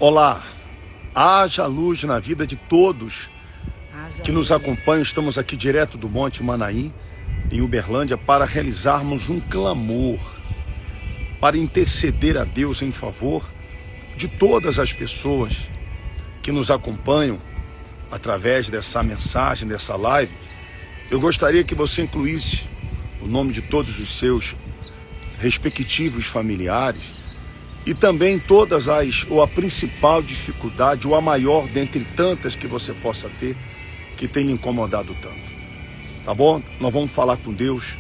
Olá, haja luz na vida de todos que nos acompanham. Estamos aqui direto do Monte Manaim, em Uberlândia, para realizarmos um clamor, para interceder a Deus em favor de todas as pessoas que nos acompanham através dessa mensagem, dessa live. Eu gostaria que você incluísse o nome de todos os seus respectivos familiares e também todas ou a principal dificuldade, ou a maior dentre tantas que você possa ter, que tem lhe incomodado tanto. Tá bom? Nós vamos falar com Deus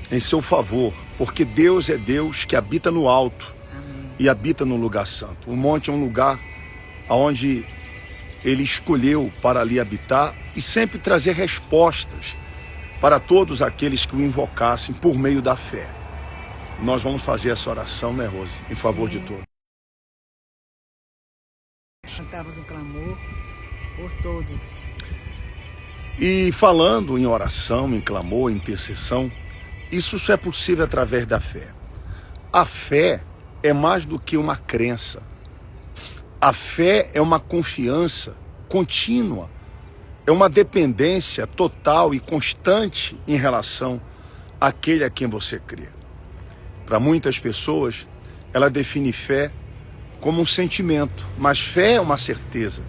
em seu favor, porque Deus é Deus que habita no alto. Amém. E habita no lugar santo. O monte é um lugar onde Ele escolheu para ali habitar e sempre trazer respostas para todos aqueles que o invocassem por meio da fé. Nós vamos fazer essa oração, né, Rose? Em favor de todos. Cantamos um clamor por todos. E falando em oração, em clamor, em intercessão, isso só é possível através da fé. A fé é mais do que uma crença. A fé é uma confiança contínua, é uma dependência total e constante em relação àquele a quem você crê. Para muitas pessoas, ela define fé como um sentimento, mas fé é uma certeza.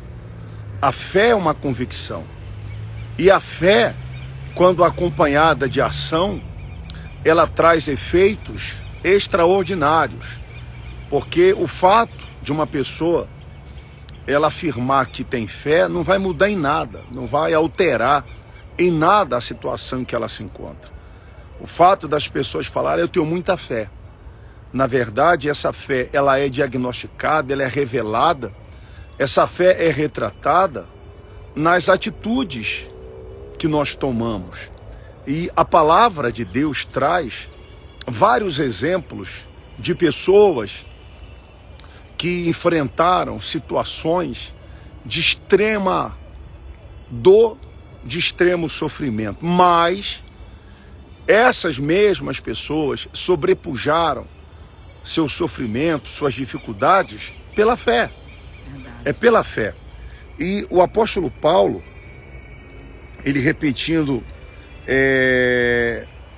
A fé é uma convicção. E a fé, quando acompanhada de ação, ela traz efeitos extraordinários. Porque o fato de uma pessoa ela afirmar que tem fé não vai mudar em nada, não vai alterar em nada a situação em que ela se encontra. O fato das pessoas falarem, eu tenho muita fé. Na verdade, essa fé ela é diagnosticada, ela é revelada, essa fé é retratada nas atitudes que nós tomamos. E a palavra de Deus traz vários exemplos de pessoas que enfrentaram situações de extrema dor, de extremo sofrimento. Mas essas mesmas pessoas sobrepujaram seu sofrimento, suas dificuldades, pela fé. Verdade. É pela fé. E o apóstolo Paulo, ele repetindo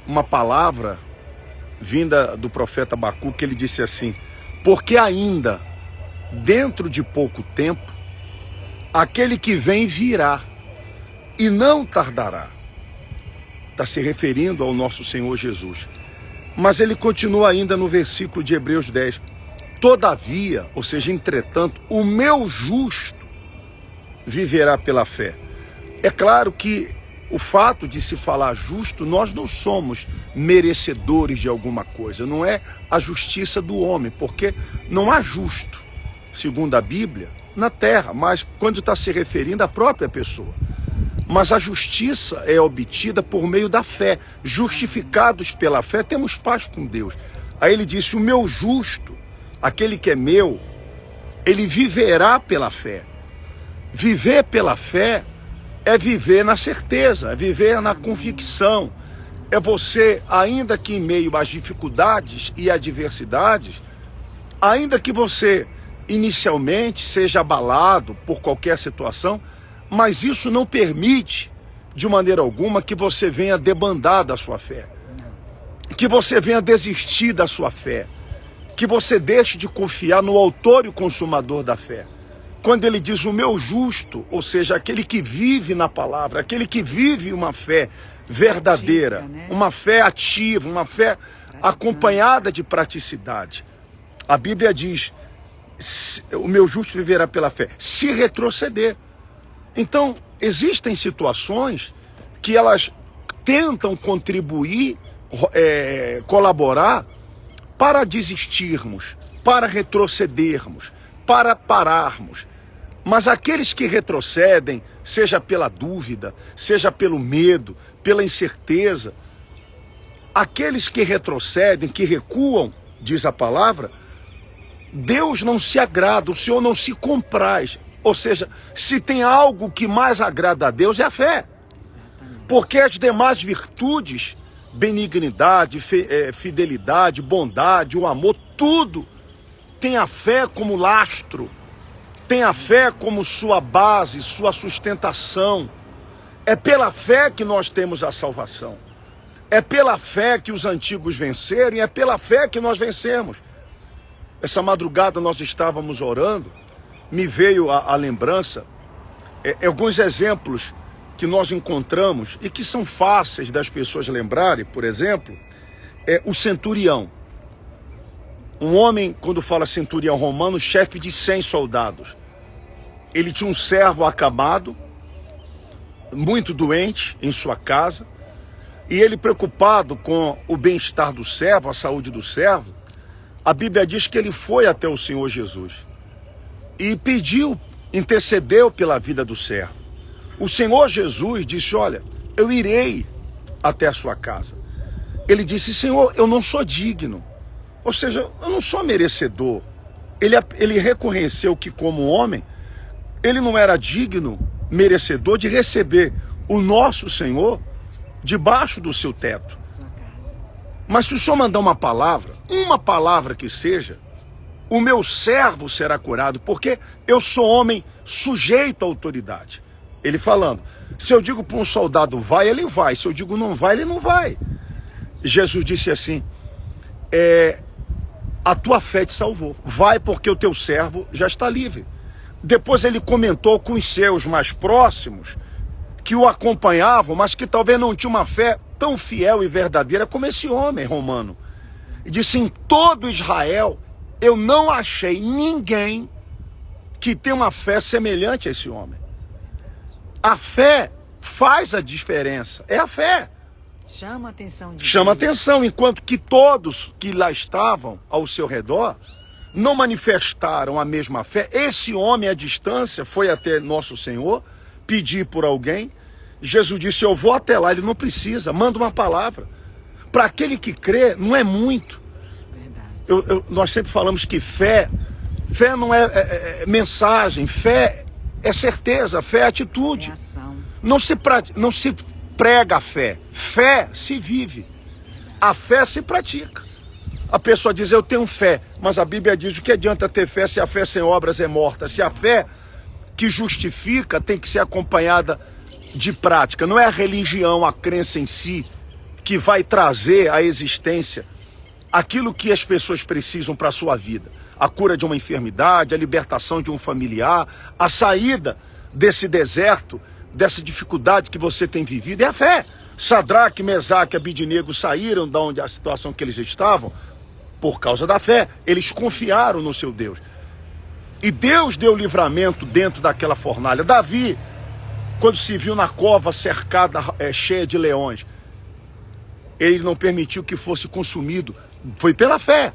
uma palavra vinda do profeta Abacuque, ele disse assim: porque ainda dentro de pouco tempo, aquele que vem virá e não tardará. Está se referindo ao nosso Senhor Jesus. Mas ele continua ainda no versículo de Hebreus 10. Todavia, ou seja, entretanto, o meu justo viverá pela fé. É claro que o fato de se falar justo, nós não somos merecedores de alguma coisa. Não é a justiça do homem, porque não há justo, segundo a Bíblia, na terra, mas quando está se referindo à própria pessoa. Mas a justiça é obtida por meio da fé. Justificados pela fé, temos paz com Deus. Aí ele disse, o meu justo, aquele que é meu, ele viverá pela fé. Viver pela fé é viver na certeza, é viver na convicção. É você, ainda que em meio às dificuldades e adversidades, ainda que você inicialmente seja abalado por qualquer situação, mas isso não permite, de maneira alguma, que você venha debandar da sua fé. Que você venha desistir da sua fé. Que você deixe de confiar no autor e o consumador da fé. Quando ele diz o meu justo, ou seja, aquele que vive na palavra, aquele que vive uma fé verdadeira, uma fé ativa, uma fé acompanhada de praticidade. A Bíblia diz, o meu justo viverá pela fé, se retroceder. Então, existem situações que elas tentam contribuir, colaborar para desistirmos, para retrocedermos, para pararmos. Mas aqueles que retrocedem, seja pela dúvida, seja pelo medo, pela incerteza, aqueles que retrocedem, que recuam, diz a palavra, Deus não se agrada, o Senhor não se compraz. Ou seja, se tem algo que mais agrada a Deus é a fé. Exatamente. Porque as demais virtudes, benignidade, fidelidade, bondade, o amor, tudo tem a fé como lastro. tem a fé como sua base, sua sustentação. É pela fé que nós temos a salvação. É pela fé que os antigos venceram e é pela fé que nós vencemos. Essa madrugada nós estávamos orando, me veio a lembrança, alguns exemplos que nós encontramos e que são fáceis das pessoas lembrarem. Por exemplo, o centurião. Um homem, quando fala centurião romano, chefe de 100 soldados. Ele tinha um servo acamado, muito doente em sua casa, e ele, preocupado com o bem-estar do servo, a saúde do servo, a Bíblia diz que ele foi até o Senhor Jesus e pediu, intercedeu pela vida do servo. O Senhor Jesus disse: olha, eu irei até a sua casa. Ele disse: Senhor, eu não sou digno, ou seja, eu não sou merecedor. Ele reconheceu que, como homem, ele não era digno, merecedor de receber o nosso Senhor debaixo do seu teto. Mas se o Senhor mandar uma palavra que seja, o meu servo será curado, porque eu sou homem sujeito à autoridade. Ele falando, se eu digo para um soldado vai, ele vai. Se eu digo não vai, ele não vai. Jesus disse assim, a tua fé te salvou. Vai, porque o teu servo já está livre. Depois ele comentou com os seus mais próximos, que o acompanhavam, mas que talvez não tinham uma fé tão fiel e verdadeira como esse homem romano. E disse, em todo Israel, eu não achei ninguém que tenha uma fé semelhante a esse homem. A fé faz a diferença, é a fé. Chama a atenção de Chama Deus. atenção, enquanto que todos que lá estavam ao seu redor não manifestaram a mesma fé. Esse homem à distância foi até nosso Senhor pedir por alguém. Jesus disse, eu vou até lá. Ele não precisa, manda uma palavra. Para aquele que crê, não é muito. Verdade. Nós sempre falamos que fé não é mensagem, fé é certeza, fé é atitude. É ação. Não se prega a fé, fé se vive, a fé se pratica. A pessoa diz, eu tenho fé, mas a Bíblia diz, o que adianta ter fé se a fé sem obras é morta? Se a fé que justifica tem que ser acompanhada de prática. Não é a religião, a crença em si, que vai trazer à existência aquilo que as pessoas precisam para a sua vida. A cura de uma enfermidade, a libertação de um familiar, a saída desse deserto, dessa dificuldade que você tem vivido, é a fé. Sadraque, Mesaque e Abidnego saíram da onde a situação que eles estavam por causa da fé. Eles confiaram no seu Deus. E Deus deu livramento dentro daquela fornalha. Davi, quando se viu na cova cercada, cheia de leões, ele não permitiu que fosse consumido. Foi pela fé.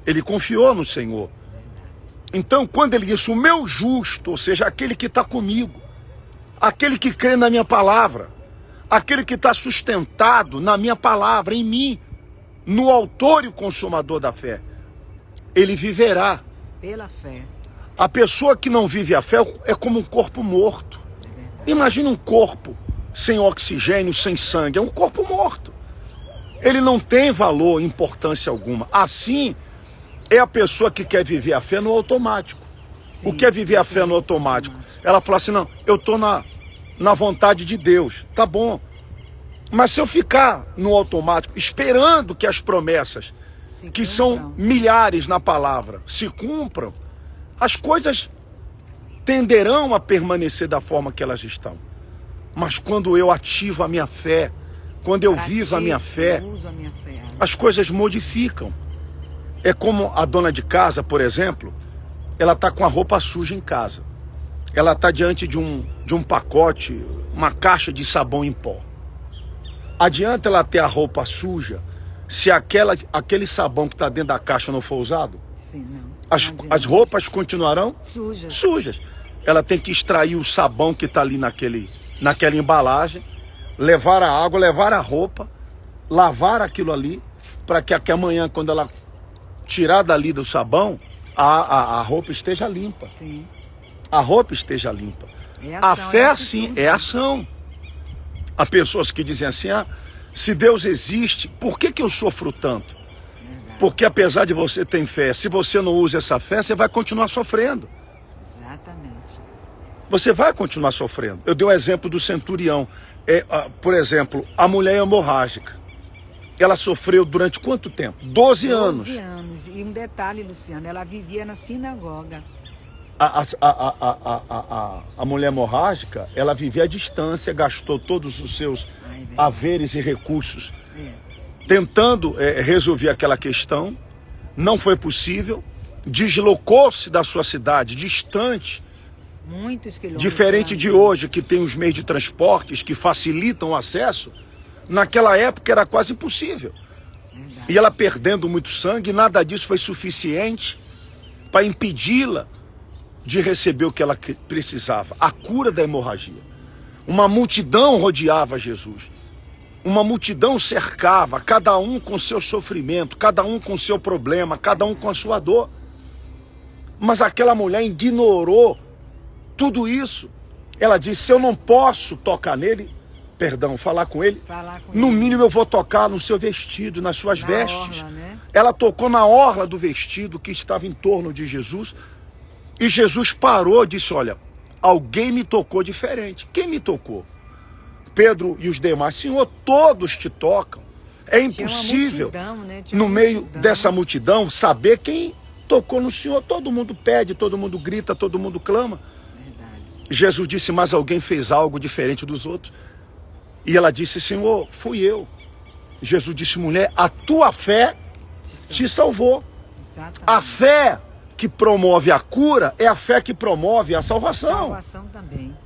Ele confiou no Senhor. Então, quando ele disse, o meu justo, ou seja, aquele que está comigo, aquele que crê na minha palavra, aquele que está sustentado na minha palavra, em mim, no autor e o consumador da fé, ele viverá. Pela fé. A pessoa que não vive a fé é como um corpo morto. Imagina um corpo sem oxigênio, sem sangue, é um corpo morto. Ele não tem valor, importância alguma. Assim, é a pessoa que quer viver a fé no automático. Sim, o que é viver a fé no automático? Ela fala assim, não, eu estou na vontade de Deus, tá bom. Mas se eu ficar no automático, esperando que as promessas, que são milhares na palavra, se cumpram, as coisas tenderão a permanecer da forma que elas estão. Mas quando eu ativo a minha fé, quando eu vivo a minha fé, as coisas modificam. É como a dona de casa, por exemplo, ela está com a roupa suja em casa. Ela está diante de um pacote, uma caixa de sabão em pó. Adianta ela ter a roupa suja se aquele sabão que está dentro da caixa não for usado? Sim, não. As roupas continuarão sujas. Ela tem que extrair o sabão que está ali naquela embalagem, levar a água, levar a roupa, lavar aquilo ali, para que amanhã, quando ela tirar dali do sabão, a roupa esteja limpa. Sim. A roupa esteja limpa. A fé, sim, é ação. Há pessoas que dizem assim, se Deus existe, por que eu sofro tanto? Porque apesar de você ter fé, se você não usa essa fé, você vai continuar sofrendo. Exatamente. você vai continuar sofrendo. Eu dei o exemplo do centurião. Por exemplo, a mulher hemorrágica. Ela sofreu durante quanto tempo? 12 anos. 12 anos. E um detalhe, Luciano, ela vivia na sinagoga. A mulher hemorrágica, ela vivia à distância, gastou todos os seus haveres e recursos tentando resolver aquela questão. Não foi possível. Deslocou-se da sua cidade, distante. Muitos quilômetros. Diferente de hoje, que tem os meios de transportes que facilitam o acesso. Naquela época era quase impossível. Verdade. E ela perdendo muito sangue, nada disso foi suficiente para impedi-la de receber o que ela precisava, a cura da hemorragia. Uma multidão rodeava Jesus. Uma multidão cercava, cada um com seu sofrimento, cada um com seu problema, cada um com a sua dor. Mas aquela mulher ignorou tudo isso. Ela disse, eu não posso tocar nele, falar com ele, no mínimo eu vou tocar no seu vestido, nas suas vestes. Orla, né? Ela tocou na orla do vestido que estava em torno de Jesus. E Jesus parou e disse, olha, alguém me tocou diferente. Quem me tocou? Pedro e os demais. Senhor, todos te tocam. É impossível, no meio dessa multidão, saber quem tocou no Senhor. Todo mundo pede, todo mundo grita, todo mundo clama. Verdade. Jesus disse, mas alguém fez algo diferente dos outros. E ela disse, Senhor, fui eu. Jesus disse, mulher, a tua fé te salvou. Exatamente. A fé que promove a cura é a fé que promove a salvação. Salvação também.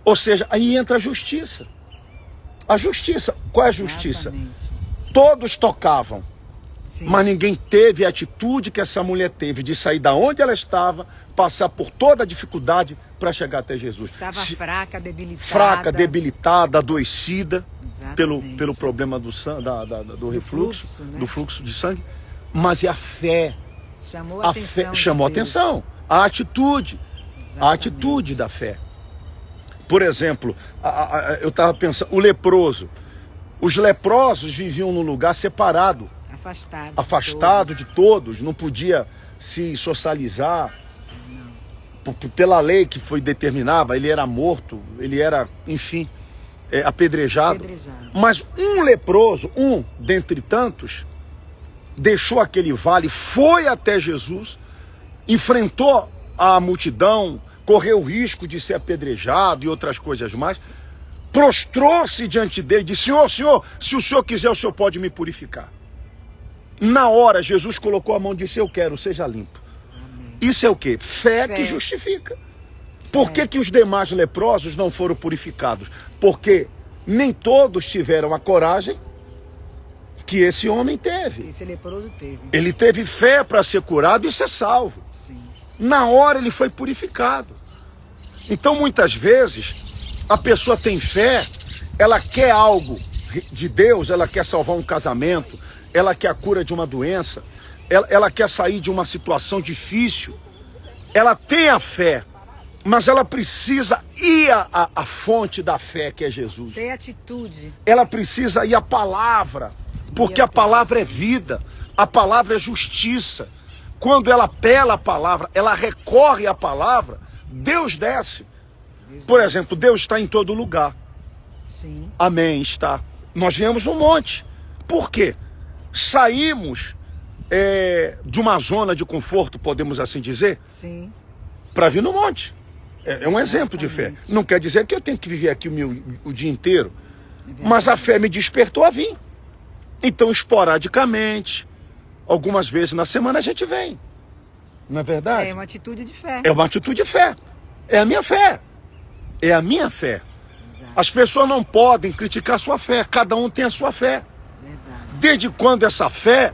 Ou seja, aí entra a justiça. A justiça, qual é a justiça? Exatamente. Todos tocavam, Sim. mas ninguém teve a atitude que essa mulher teve de sair da onde ela estava, passar por toda a dificuldade para chegar até Jesus. Estava fraca, debilitada. Fraca, debilitada, adoecida Exatamente. pelo problema do refluxo, fluxo, né? do fluxo de sangue. Mas é a fé. Chamou a atenção. Chamou a atenção. A atitude. Exatamente. A atitude da fé. Por exemplo, eu estava pensando, o leproso. Os leprosos viviam num lugar separado. Afastado de todos. Não podia se socializar. Pela lei que foi determinada, ele era morto, ele era, enfim, apedrejado. Mas um leproso, um dentre tantos, deixou aquele vale, foi até Jesus, enfrentou a multidão, correu o risco de ser apedrejado e outras coisas mais, prostrou-se diante dele e disse, Senhor, se o Senhor quiser, o Senhor pode me purificar. Na hora, Jesus colocou a mão e disse, eu quero, seja limpo. Isso é o quê? Fé que justifica. Por que os demais leprosos não foram purificados? Porque nem todos tiveram a coragem que esse homem teve. Esse leproso teve. Ele teve fé para ser curado e ser salvo. Sim. Na hora ele foi purificado. Então muitas vezes a pessoa tem fé, ela quer algo de Deus, ela quer salvar um casamento, ela quer a cura de uma doença, ela quer sair de uma situação difícil, ela tem a fé, mas ela precisa ir à fonte da fé, que é Jesus. Tem atitude. Ela precisa ir à palavra, porque a palavra é vida, a palavra é justiça. Quando ela apela à palavra, ela recorre à palavra, Deus desce. Por exemplo, Deus está em todo lugar. Sim. Amém, está. Nós viemos um monte. Por quê? Saímos de uma zona de conforto, podemos assim dizer, para vir no monte. É um exemplo de fé. Não quer dizer que eu tenho que viver aqui o dia inteiro, mas a fé me despertou a vir. Então, esporadicamente, algumas vezes na semana a gente vem. Não é verdade? É uma atitude de fé. É uma atitude de fé. É a minha fé. É a minha fé. Exato. As pessoas não podem criticar a sua fé. Cada um tem a sua fé. Verdade. Desde quando essa fé,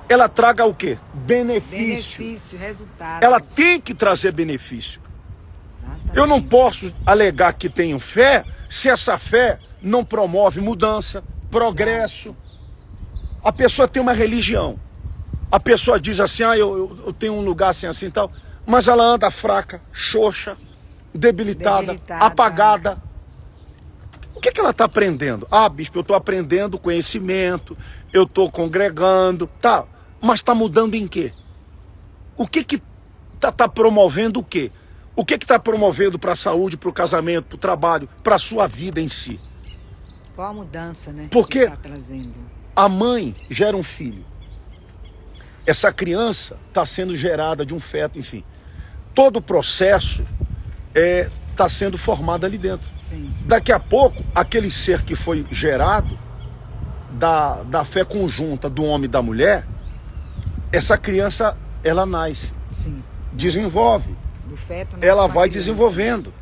ela traga o quê? Benefício. Benefício, resultado. Ela tem que trazer benefício. Exatamente. Eu não posso alegar que tenho fé se essa fé não promove mudança, progresso. A pessoa tem uma religião. A pessoa diz assim, eu tenho um lugar assim, assim e tal. Mas ela anda fraca, xoxa, debilitada, apagada. O que ela está aprendendo? Bispo, eu estou aprendendo conhecimento, eu estou congregando, tá. Mas está mudando em quê? O que está promovendo o quê? O que está promovendo para a saúde, para o casamento, para o trabalho, para a sua vida em si? Qual a mudança, né? Porque que tá trazendo? A mãe gera um filho. Essa criança está sendo gerada de um feto, enfim. Todo o processo está sendo formado ali dentro. Sim. Daqui a pouco, aquele ser que foi gerado da fé conjunta do homem e da mulher, essa criança, ela nasce, Sim. desenvolve, Do feto nasce ela uma vai criança. desenvolvendo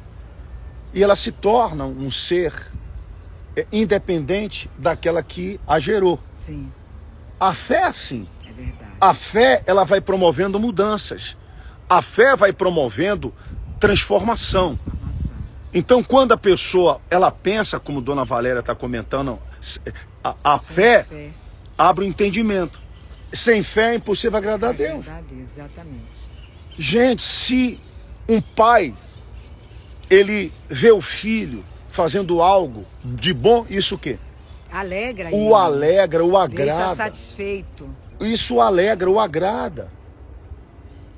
e ela se torna um ser independente daquela que a gerou. Sim, A fé é assim. é verdade. A fé, ela vai promovendo mudanças. A fé vai promovendo transformação. Transformação. Então, quando a pessoa, ela pensa, como Dona Valéria está comentando, a fé Fé. abre o entendimento. Sem fé é impossível agradar a Deus. Agradar a Deus, exatamente. Gente, se um pai, ele vê o filho fazendo algo de bom, isso o quê? Alegra O ele. alegra, o Deixa agrada. satisfeito. Isso o alegra, o agrada.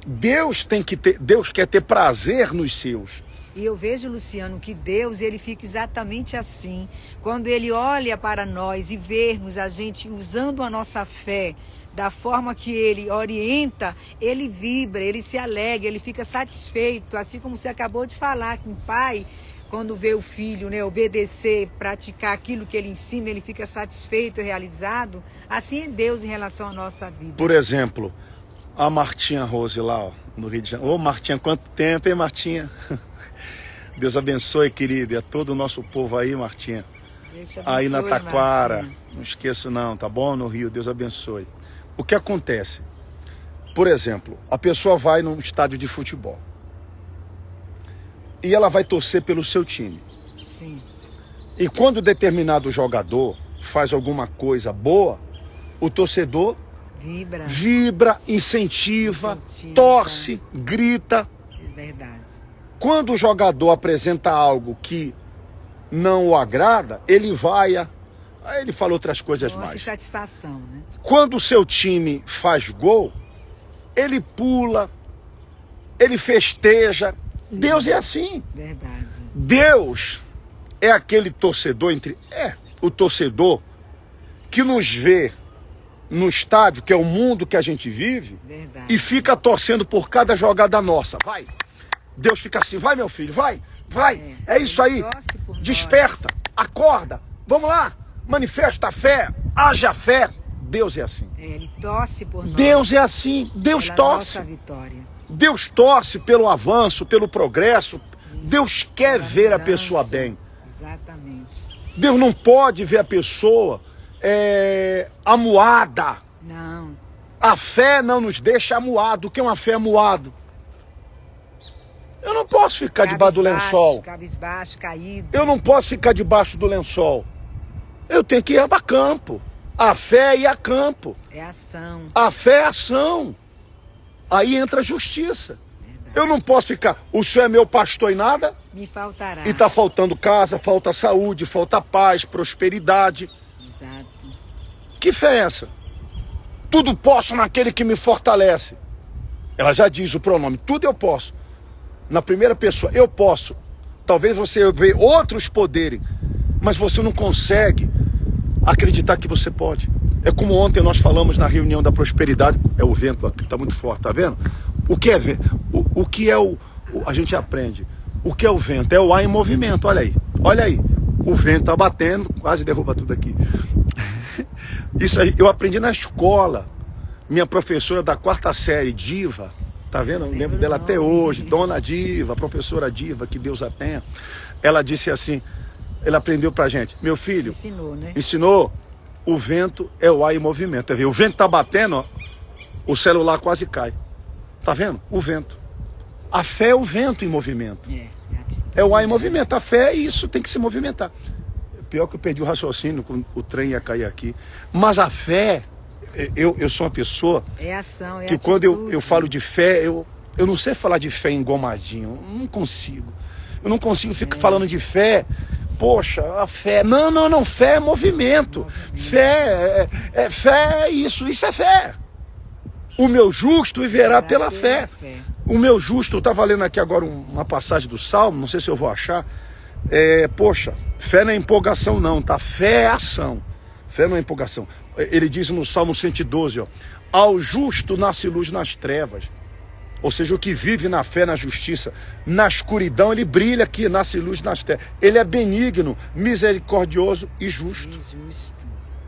Deus quer ter prazer nos seus. E eu vejo, Luciano, que Deus, ele fica exatamente assim. Quando ele olha para nós e vermos a gente usando a nossa fé da forma que ele orienta, ele vibra, ele se alegra, ele fica satisfeito. Assim como você acabou de falar, que um pai, quando vê o filho, né, obedecer, praticar aquilo que ele ensina, ele fica satisfeito e realizado. Assim é Deus em relação à nossa vida. Por exemplo, a Martinha Rose lá, ó, no Rio de Janeiro. Ô Martinha, quanto tempo, hein, Martinha? Deus abençoe, querido, e a todo o nosso povo aí, Martinha. Deus te Aí na abençoe, Taquara, Martinha. não esqueço não, tá bom? No Rio, Deus abençoe. O que acontece? Por exemplo, a pessoa vai num estádio de futebol e ela vai torcer pelo seu time. Sim, E quando determinado jogador faz alguma coisa boa, o torcedor vibra, vibra, incentiva, Incentiva. torce, grita. é verdade. Quando o jogador apresenta algo que não o agrada, ele vai aí ele fala outras coisas Mostra mais. satisfação, né? Quando o seu time faz gol, ele pula, ele festeja. Deus é assim. Verdade. Deus é aquele torcedor o torcedor que nos vê no estádio, que é o mundo que a gente vive, Verdade. e fica torcendo por cada jogada nossa. Vai. Deus fica assim, vai meu filho, vai. É isso aí. Ele torce por nós. Desperta, acorda. Vamos lá. Manifesta a fé, haja fé. Deus é assim. Ele torce por nós. Deus é assim. Deus pela torce. nossa vitória. Deus torce pelo avanço, pelo progresso. Deus quer Pela ver a mudança. pessoa bem. Exatamente. Deus não pode ver a pessoa amuada. Não. A fé não nos deixa amuado. O que é uma fé amuado? Eu não posso ficar debaixo do lençol. Cabisbaixo, caído. Eu não posso ficar debaixo do lençol. Eu tenho que ir a campo. A fé é ir a campo. É ação. A fé é ação. Aí entra a justiça. Verdade. Eu não posso ficar, o Senhor é meu pastor e nada, Me faltará. e está faltando casa, falta saúde, falta paz, prosperidade. Exato. Que fé é essa? Tudo posso naquele que me fortalece. Ela já diz o pronome, tudo eu posso. Na primeira pessoa, eu posso. Talvez você veja outros poderem, mas você não consegue acreditar que você pode. É como ontem nós falamos na reunião da prosperidade. É o vento aqui, está muito forte, tá vendo? O que é vento? O que é a gente aprende. O que é o vento? É o ar em movimento, olha aí. Olha aí. O vento está batendo, quase derruba tudo aqui. Isso aí, eu aprendi na escola. Minha professora da 4ª série, Diva, tá vendo? Eu lembro dela até hoje, Dona Diva, professora Diva, que Deus a tenha. Ela disse assim, ela aprendeu pra gente, meu filho, Ensinou, né? ensinou, o vento é o ar em movimento. Tá vendo? O vento tá batendo, ó, o celular quase cai. Tá vendo? O vento. A fé é o vento em movimento. É o ar em movimento. A fé é isso, tem que se movimentar. Pior que eu perdi o raciocínio, o trem ia cair aqui. Mas a fé, eu sou uma pessoa É ação, é que atitude. quando eu falo de fé, eu não sei falar de fé engomadinho. Eu não consigo. Eu não consigo ficar falando de fé. Poxa, a fé. Não. Fé é movimento. Fé é isso é fé. O meu justo viverá pela fé. O meu justo, eu estava lendo aqui agora uma passagem do Salmo, não sei se eu vou achar. Poxa, fé não é empolgação não, tá? Fé é ação. Fé não é empolgação. Ele diz no Salmo 112, ó, ao justo nasce luz nas trevas. Ou seja, o que vive na fé, na justiça, na escuridão, ele brilha aqui, nasce luz nas trevas. Ele é benigno, misericordioso e justo.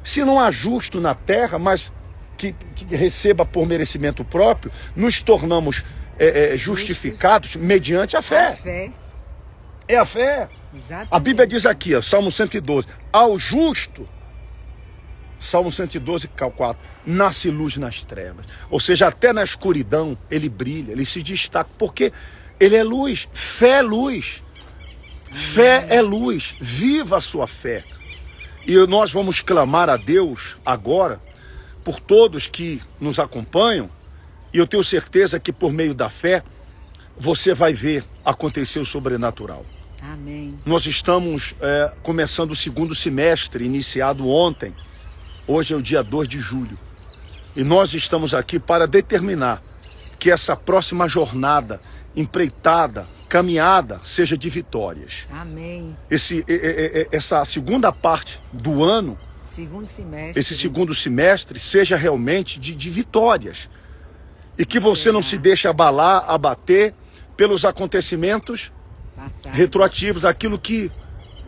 Se não há justo na terra, mas que receba por merecimento próprio, nos tornamos justificados mediante a fé. É a fé. Exatamente. A Bíblia diz aqui, ó, Salmo 112, ao justo, Salmo 112, 4, nasce luz nas trevas. Ou seja, até na escuridão ele brilha, ele se destaca, porque ele é luz, fé é luz. Fé é luz, viva a sua fé. E nós vamos clamar a Deus agora, por todos que nos acompanham, e eu tenho certeza que por meio da fé, você vai ver acontecer o sobrenatural. Amém. Nós estamos começando o segundo semestre, iniciado ontem. Hoje é o dia 2 de julho. E nós estamos aqui para determinar que essa próxima jornada, empreitada, caminhada, seja vitórias. Amém. Essa segunda parte do ano, esse segundo semestre, seja realmente de vitórias. E que você não se deixe abater pelos acontecimentos retroativos, aquilo que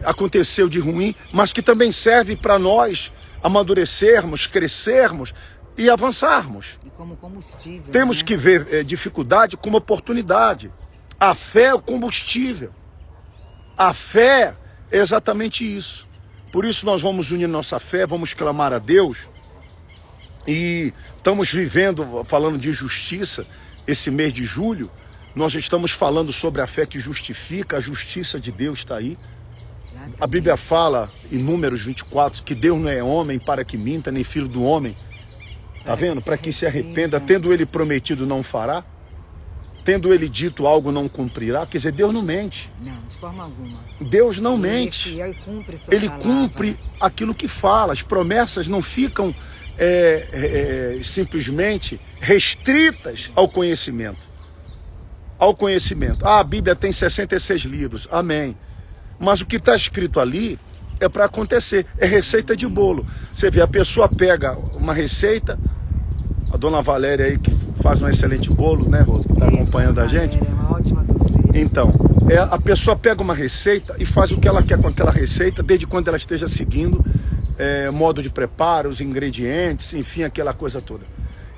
aconteceu de ruim, mas que também serve para nós amadurecermos, crescermos e avançarmos. E como combustível. Temos que ver dificuldade como oportunidade. A fé é o combustível. A fé é exatamente isso. Por isso nós vamos unir nossa fé, vamos clamar a Deus. E estamos vivendo, falando de justiça, esse mês de julho, nós estamos falando sobre a fé que justifica, a justiça de Deus está aí. Exatamente. A Bíblia fala em Números 24 que Deus não é homem para que minta, nem filho do homem. Está vendo? Para que se arrependa, tendo ele prometido não fará, tendo ele dito algo não cumprirá. Quer dizer, Deus não mente. Não, de forma alguma. Deus não mente. Ele é fiel e cumpre sua palavra. Cumpre aquilo que fala. As promessas não ficam simplesmente restritas ao conhecimento. Ao conhecimento. A Bíblia tem 66 livros. Amém. Mas o que está escrito ali é para acontecer. É receita de bolo. Você vê, a pessoa pega uma receita, a dona Valéria aí que faz um excelente bolo, né, Rosa, que está acompanhando a gente. É uma ótima doceira. Então, a pessoa pega uma receita e faz o que ela quer com aquela receita, desde quando ela esteja seguindo modo de preparo, os ingredientes, enfim, aquela coisa toda.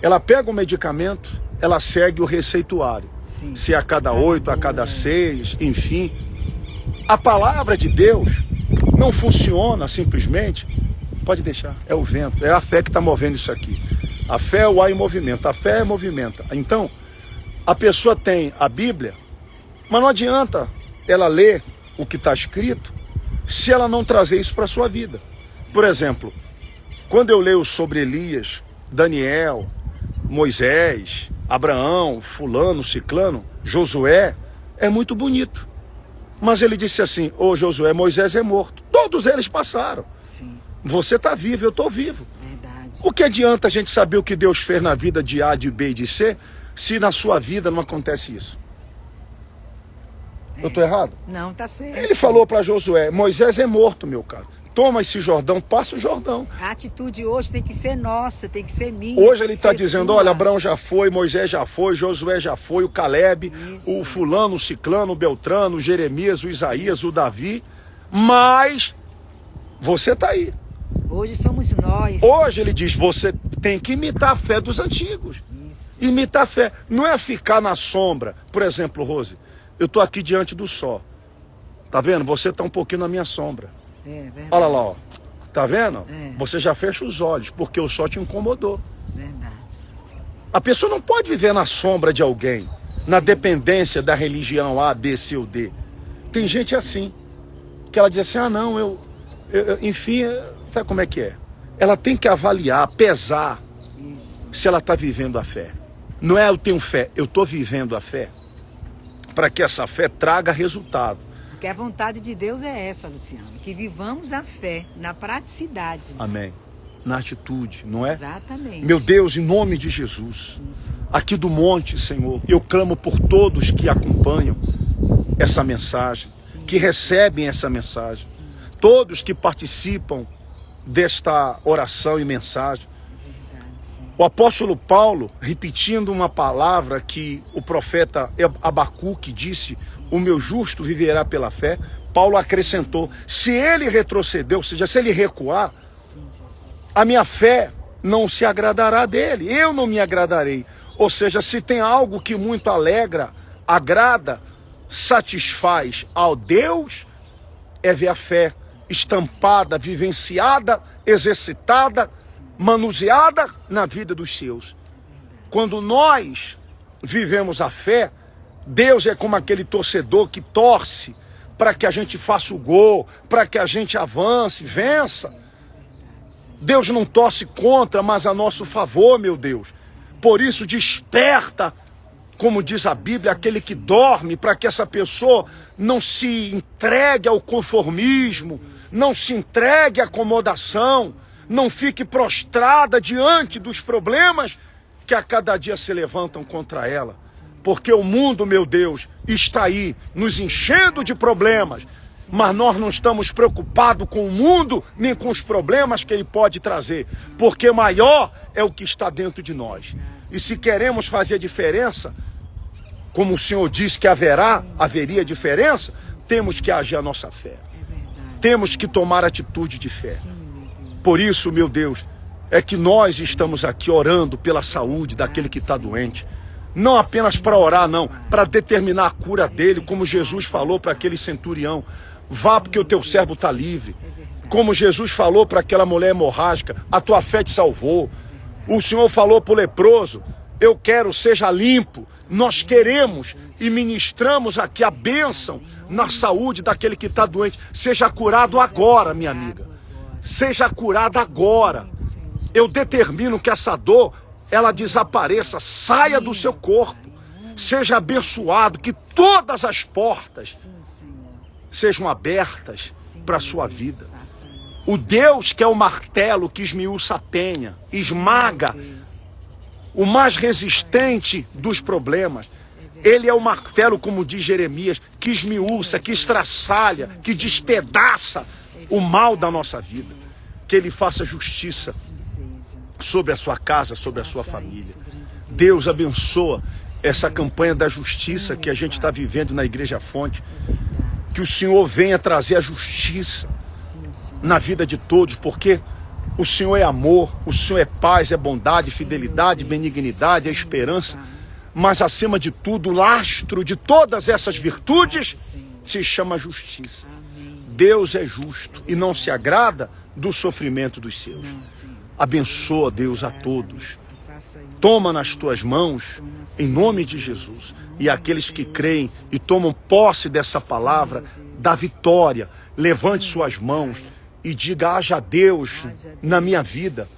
Ela pega um medicamento, ela segue o receituário. Sim. Se a cada 8, a cada 6, enfim. A palavra de Deus não funciona simplesmente, pode deixar, é o vento, é a fé que está movendo isso aqui. A fé é o ar em movimento, a fé movimenta. Então, a pessoa tem a Bíblia, mas não adianta ela ler o que está escrito se ela não trazer isso para a sua vida. Por exemplo, quando eu leio sobre Elias, Daniel, Moisés, Abraão, fulano, ciclano, Josué, é muito bonito. Mas ele disse assim, Josué, Moisés é morto. Todos eles passaram. Sim. Você está vivo, eu estou vivo. Verdade. O que adianta a gente saber o que Deus fez na vida de A, de B e de C, se na sua vida não acontece isso? Eu estou errado? Não, está certo. Ele falou para Josué, Moisés é morto, meu caro. Toma esse Jordão, passa o Jordão. A atitude hoje tem que ser nossa, tem que ser minha. Hoje ele está dizendo, olha, Abraão já foi, Moisés já foi, Josué já foi, o Caleb, o fulano, o ciclano, o Beltrano, o Jeremias, o Isaías, o Davi. Mas você está aí. Hoje somos nós. Hoje ele diz, você tem que imitar a fé dos antigos. Isso. Imitar a fé. Não é ficar na sombra. Por exemplo, Rose, eu estou aqui diante do sol. Tá vendo? Você está um pouquinho na minha sombra. Verdade. Olha lá, ó. Tá vendo? Você já fecha os olhos, porque o sol te incomodou. Verdade. A pessoa não pode viver na sombra de alguém, na dependência da religião A, B, C ou D. Tem gente assim, que ela diz assim, enfim, sabe como é que é? Ela tem que avaliar, pesar, se ela está vivendo a fé. Não é eu tenho fé, eu estou vivendo a fé, para que essa fé traga resultado. Porque a vontade de Deus é essa, Luciano, que vivamos a fé na praticidade. Amém. na atitude, não é? Exatamente. Meu Deus, em nome de Jesus, aqui do monte, Senhor, eu clamo por todos que acompanham essa mensagem, que recebem essa mensagem, todos que participam desta oração e mensagem. O apóstolo Paulo, repetindo uma palavra que o profeta Abacuque disse, o meu justo viverá pela fé, Paulo acrescentou, se ele retroceder, ou seja, se ele recuar, a minha fé não se agradará dele, eu não me agradarei. Ou seja, se tem algo que muito alegra, agrada, satisfaz ao Deus, é ver a fé estampada, vivenciada, exercitada, manuseada na vida dos seus. Quando nós vivemos a fé, Deus é como aquele torcedor que torce para que a gente faça o gol, para que a gente avance, vença. Deus não torce contra, mas a nosso favor, meu Deus. Por isso desperta, como diz a Bíblia, aquele que dorme, para que essa pessoa não se entregue ao conformismo, não se entregue à acomodação, não fique prostrada diante dos problemas que a cada dia se levantam contra ela. Porque o mundo, meu Deus, está aí nos enchendo de problemas, mas nós não estamos preocupados com o mundo, nem com os problemas que ele pode trazer, porque maior é o que está dentro de nós. E se queremos fazer diferença, como o Senhor disse que haveria diferença, temos que agir a nossa fé. Temos que tomar atitude de fé. Por isso, meu Deus, é que nós estamos aqui orando pela saúde daquele que está doente. Não apenas para orar, não, para determinar a cura dele, como Jesus falou para aquele centurião. Vá porque o teu servo está livre. Como Jesus falou para aquela mulher hemorrágica, a tua fé te salvou. O Senhor falou para o leproso, eu quero, seja limpo. Nós queremos e ministramos aqui a bênção na saúde daquele que está doente. Seja curado agora, minha amiga. Seja curado agora. Eu determino que essa dor, ela desapareça, saia do seu corpo. Seja abençoado, que todas as portas sejam abertas para a sua vida. O Deus que é o martelo que esmiuça a penha, esmaga o mais resistente dos problemas. Ele é o martelo, como diz Jeremias, que esmiuça, que estraçalha, que despedaça o mal da nossa vida. Que Ele faça justiça sobre a sua casa, sobre a sua família. Deus abençoa essa campanha da justiça que a gente está vivendo na Igreja Fonte. Que o Senhor venha trazer a justiça na vida de todos, porque o Senhor é amor, o Senhor é paz, é bondade, fidelidade, benignidade, é esperança, mas acima de tudo, o lastro de todas essas virtudes se chama justiça. Deus é justo e não se agrada do sofrimento dos seus. Abençoa, Deus, a todos. Toma nas tuas mãos, em nome de Jesus. E aqueles que creem e tomam posse dessa palavra, da vitória, levante suas mãos e diga, haja Deus na minha vida.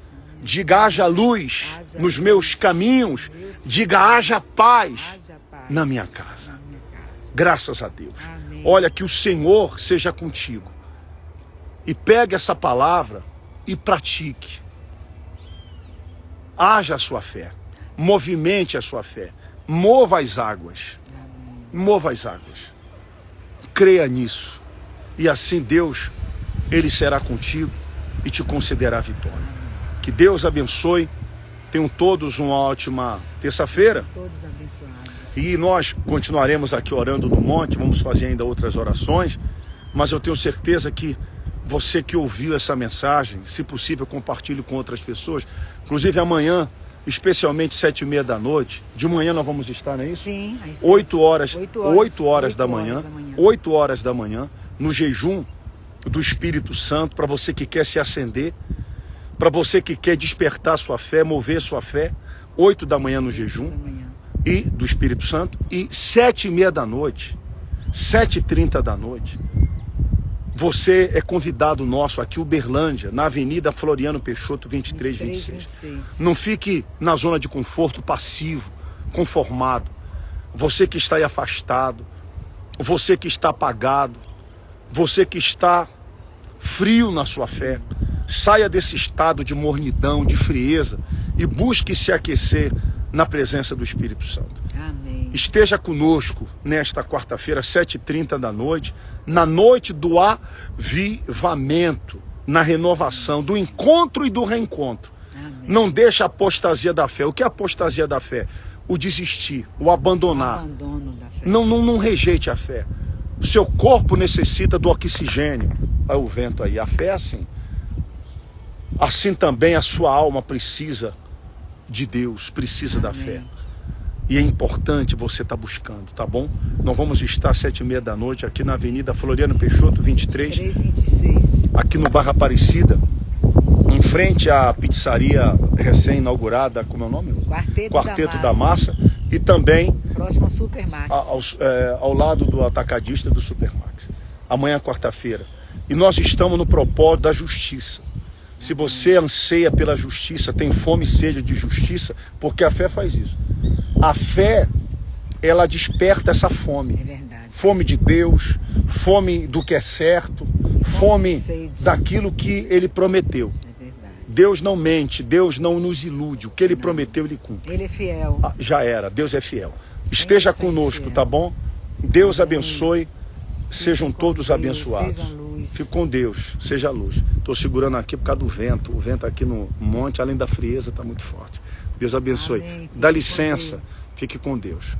Diga, haja luz nos meus caminhos. Diga, haja paz na minha casa. Graças a Deus. Olha, que o Senhor seja contigo. E pegue essa palavra e pratique. Haja a sua fé. Movimente a sua fé. Mova as águas. Mova as águas. Creia nisso. E assim Deus, Ele será contigo e te concederá vitória. Que Deus abençoe. Tenham todos uma ótima terça-feira. Todos abençoados. E nós continuaremos aqui orando no monte. Vamos fazer ainda outras orações. Mas eu tenho certeza que você que ouviu essa mensagem, se possível, compartilhe com outras pessoas. Inclusive amanhã, especialmente 7h30 da noite. De manhã nós vamos estar, não é isso? Sim, às 8 horas da manhã. 8 horas da manhã, no jejum do Espírito Santo, para você que quer se acender, para você que quer despertar sua fé, mover sua fé. 8 da manhã no jejum e do Espírito Santo. E 7h30 da noite, 7h30 da noite, você é convidado nosso aqui, Uberlândia, na Avenida Floriano Peixoto, 2326. Não fique na zona de conforto passivo, conformado. Você que está aí afastado, você que está apagado, você que está frio na sua fé, Saia desse estado de mornidão, de frieza e busque se aquecer na presença do Espírito Santo. Amém. Esteja conosco nesta quarta-feira, 7h30 da noite, na noite do avivamento, na renovação, do encontro e do reencontro. Amém. Não deixe a apostasia da fé. O que é a apostasia da fé? O desistir, o abandonar. O abandono da fé. Não rejeite a fé. O seu corpo necessita do oxigênio. Olha o vento aí. A fé é assim. Assim também a sua alma precisa de Deus, precisa da fé. E é importante você estar buscando, tá bom? Nós vamos estar às 7h30 da noite aqui na Avenida Floriano Peixoto, 2326. Aqui no bairro Aparecida, em frente à pizzaria recém-inaugurada, como é o nome? Quarteto da Massa. E também próximo ao Supermax. Ao lado do atacadista do Supermax. Amanhã, quarta-feira. E nós estamos no propósito da justiça. Se você anseia pela justiça, tem fome e sede de justiça, porque a fé faz isso. A fé, ela desperta essa fome. É verdade. Fome de Deus, fome do que é certo, fome daquilo que Ele prometeu. É verdade. Deus não mente, Deus não nos ilude. O que Ele prometeu, Ele cumpre. Ele é fiel. Já era, Deus é fiel. Esteja conosco, tá bom? Deus abençoe. Sejam todos abençoados. Fique com Deus, seja luz. Estou segurando aqui por causa do vento. O vento aqui no monte, além da frieza, está muito forte. Deus abençoe. Amém. Dá licença, fique com Deus.